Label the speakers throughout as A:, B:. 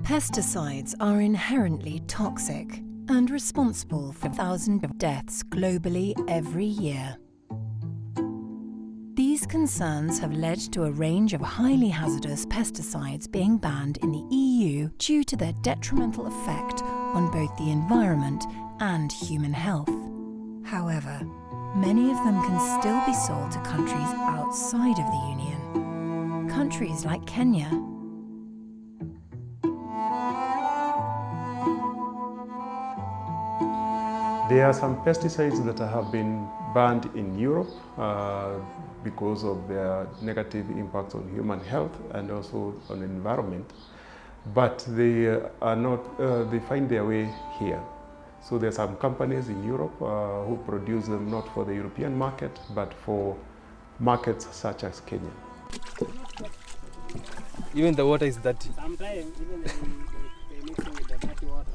A: Pesticides are inherently toxic and responsible for thousands of deaths globally every year. These concerns have led to a range of highly hazardous pesticides being banned in the EU due to their detrimental effect on both the environment and human health. However, many of them can still be sold to countries outside of the Union. Countries like Kenya.
B: There are some pesticides that have been banned in Europe because of their negative impacts on human health and also on the environment, but they are not. They find their way here. So there are some companies in Europe who produce them not for the European market, but for markets such as Kenya.
C: Even the water is dirty.
D: Sometimes even they mix with the dirty water.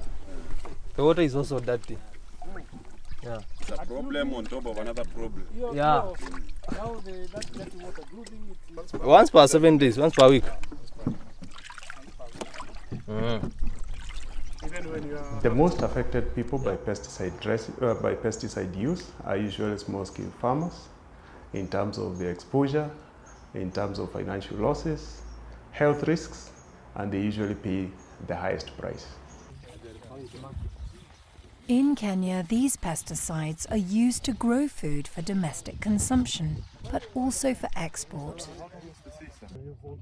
C: The water is also dirty. Yeah.
E: It's a problem on top of another problem.
C: Yeah.
D: Now that dirty water brooding it.
C: Once per 7 days, once per week.
B: The most affected people by pesticide use are usually small-scale farmers in terms of their exposure, in terms of financial losses, health risks, and they usually pay the highest price.
A: In Kenya, these pesticides are used to grow food for domestic consumption, but also for export.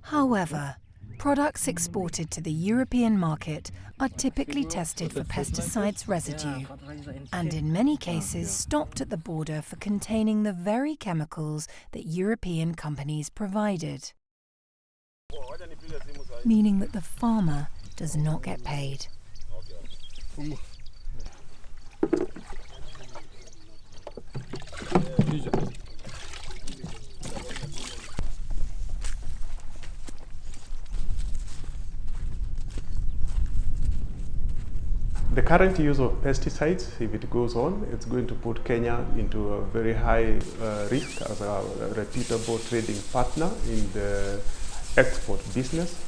A: However, products exported to the European market are typically tested for pesticides residue, and in many cases stopped at the border for containing the very chemicals that European companies provided, meaning that the farmer does not get paid.
B: The current use of pesticides, if it goes on, it's going to put Kenya into a very high risk as a reputable trading partner in the export business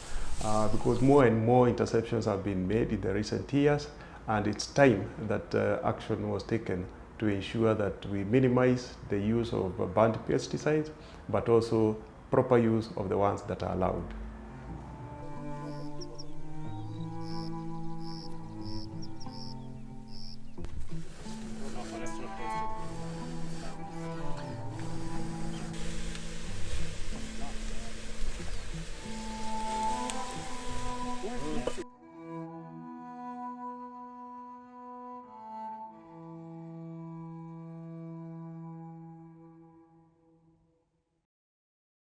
B: because more and more interceptions have been made in the recent years, and it's time that action was taken to ensure that we minimize the use of banned pesticides, but also proper use of the ones that are allowed.